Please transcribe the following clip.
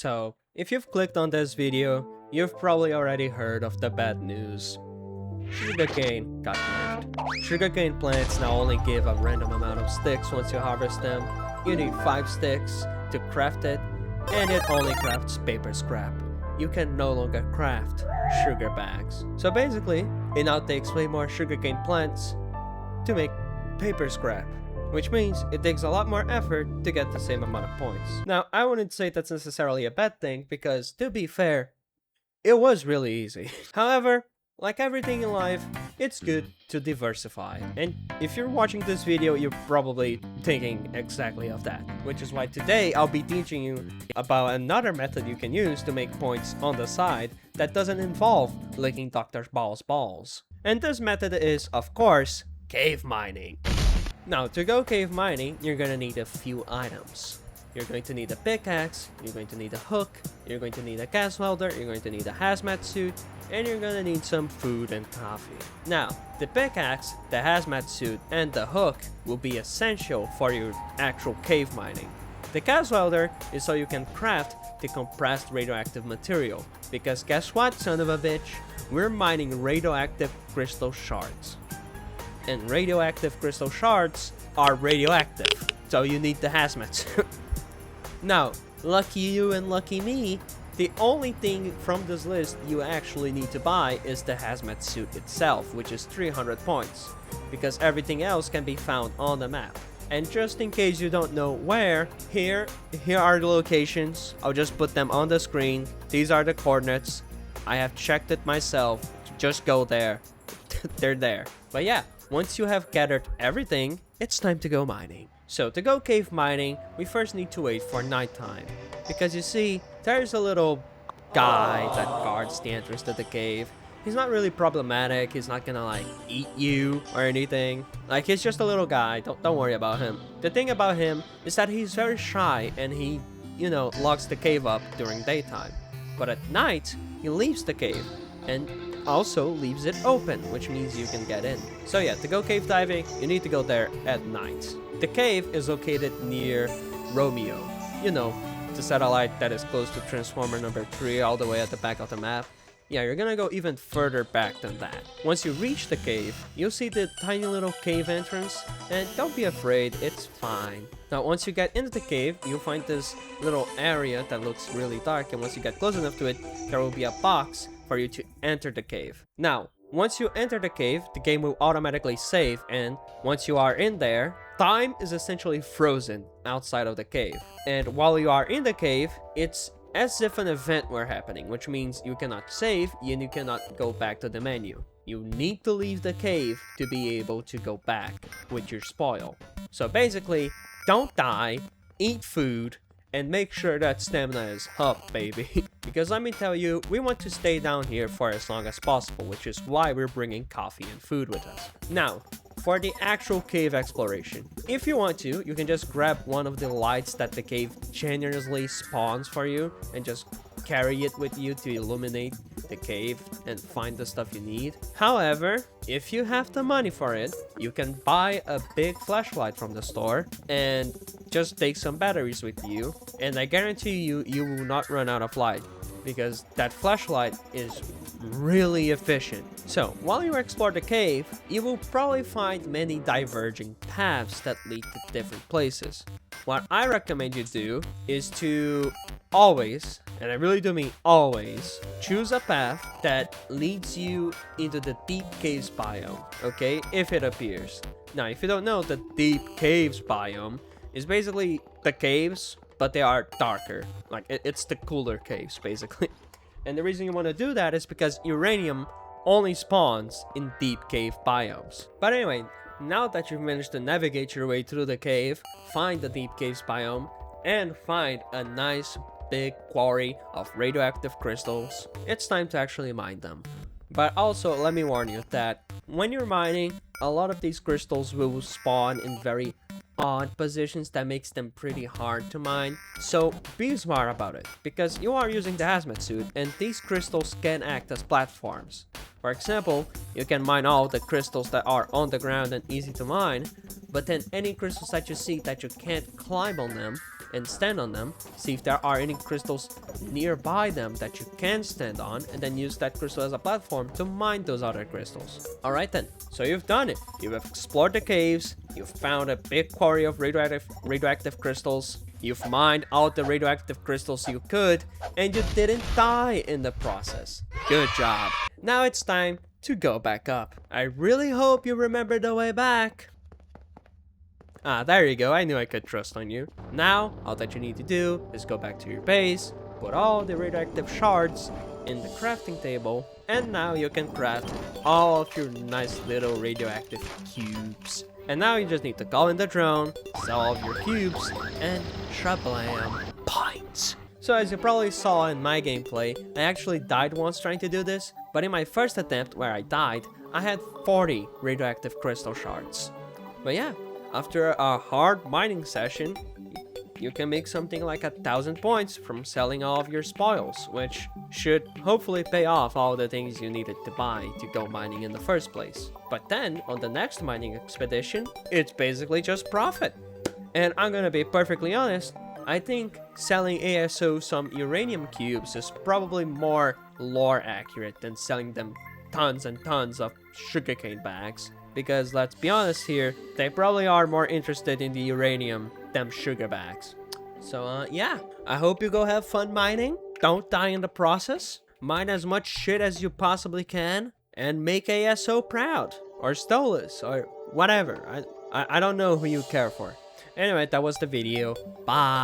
So, if you've clicked on this video, you've probably already heard of the bad news. Sugarcane got nerfed. Sugarcane plants now only give a random amount of sticks once you harvest them. You need 5 sticks to craft it, and it only crafts paper scrap. You can no longer craft sugar bags. So basically, it now takes way more sugarcane plants to make paper scrap, which means it takes a lot more effort to get the same amount of points. Now, I wouldn't say that's necessarily a bad thing because, to be fair, it was really easy. However, like everything in life, it's good to diversify. And if you're watching this video, you're probably thinking exactly of that. Which is why today I'll be teaching you about another method you can use to make points on the side that doesn't involve licking Dr. Ball's balls. And this method is, of course, cave mining. Now, to go cave mining, you're gonna need a few items. You're going to need a pickaxe, you're going to need a hook, you're going to need a gas welder, you're going to need a hazmat suit, and you're gonna need some food and coffee. Now, the pickaxe, the hazmat suit, and the hook will be essential for your actual cave mining. The gas welder is so you can craft the compressed radioactive material, because guess what, son of a bitch? We're mining radioactive crystal shards. And radioactive crystal shards are radioactive, so you need the hazmat suit. Now, lucky you and lucky me, the only thing from this list you actually need to buy is the hazmat suit itself, which is 300 points, because everything else can be found on the map. And just in case you don't know where, here are the locations. I'll just put them on the screen. These are the coordinates. I have checked it myself. Just go there. They're there. But yeah, once you have gathered everything, it's time to go mining. So to go cave mining, we first need to wait for nighttime. Because you see, there's a little guy that guards the entrance to the cave. He's not really problematic, he's not gonna like eat you or anything. Like, he's just a little guy, don't worry about him. The thing about him is that he's very shy and he, locks the cave up during daytime. But at night, he leaves the cave and also leaves it open, which means you can get in. So yeah, to go cave diving, you need to go there at night. The cave is located near Romeo. The satellite that is close to Transformer number 3 all the way at the back of the map. Yeah, you're gonna go even further back than that. Once you reach the cave, you'll see the tiny little cave entrance, and don't be afraid, it's fine. Now, once you get into the cave, you'll find this little area that looks really dark, and once you get close enough to it, there will be a box for you to enter the cave. Now, once you enter the cave, the game will automatically save, and once you are in there, time is essentially frozen outside of the cave. And while you are in the cave, it's as if an event were happening, which means you cannot save and you cannot go back to the menu. You need to leave the cave to be able to go back with your spoil. So basically, don't die, eat food, and make sure that stamina is up, baby. Because let me tell you, we want to stay down here for as long as possible, which is why we're bringing coffee and food with us. Now, for the actual cave exploration, if you want to, you can just grab one of the lights that the cave generously spawns for you and just carry it with you to illuminate the cave and find the stuff you need. However, if you have the money for it, you can buy a big flashlight from the store and just take some batteries with you, and I guarantee you, you will not run out of light because that flashlight is really efficient. So while you explore the cave, you will probably find many diverging paths that lead to different places. What I recommend you do is to always, and I really do mean always, choose a path that leads you into the deep caves biome, okay, if it appears. Now, if you don't know, the deep caves biome is basically the caves, but they are darker. Like, it's the cooler caves, basically. And the reason you want to do that is because uranium only spawns in deep cave biomes. But anyway, now that you've managed to navigate your way through the cave, find the deep caves biome, and find a nice big quarry of radioactive crystals, it's time to actually mine them. But also, let me warn you that when you're mining, a lot of these crystals will spawn in very odd positions that makes them pretty hard to mine. So be smart about it, because you are using the hazmat suit and these crystals can act as platforms. For example, you can mine all the crystals that are on the ground and easy to mine, but then any crystals that you see that you can't climb on them and stand on them, see if there are any crystals nearby them that you can stand on, and then use that crystal as a platform to mine those other crystals. Alright then, so you've done it. You have explored the caves, you've found a big quarry of radioactive crystals, you've mined out the radioactive crystals you could, and you didn't die in the process. Good job. Now it's time to go back up. I really hope you remember the way back. Ah, there you go. I knew I could trust on you. Now, all that you need to do is go back to your base, put all the radioactive shards in the crafting table, and now you can craft all of your nice little radioactive cubes. And now you just need to call in the drone, sell all of your cubes, and shablam, points. So as you probably saw in my gameplay, I actually died once trying to do this, but in my first attempt where I died, I had 40 radioactive crystal shards. But yeah, after a hard mining session, you can make something like 1,000 points from selling all of your spoils, which should hopefully pay off all the things you needed to buy to go mining in the first place. But then, on the next mining expedition, it's basically just profit. And I'm gonna be perfectly honest, I think selling ASO some uranium cubes is probably more lore accurate than selling them tons and tons of sugarcane bags. Because let's be honest here, they probably are more interested in the uranium than sugar bags. So yeah, I hope you go have fun mining. Don't die in the process. Mine as much shit as you possibly can. And make ASO proud. Or Stolas, or whatever. I don't know who you care for. Anyway, that was the video. Bye.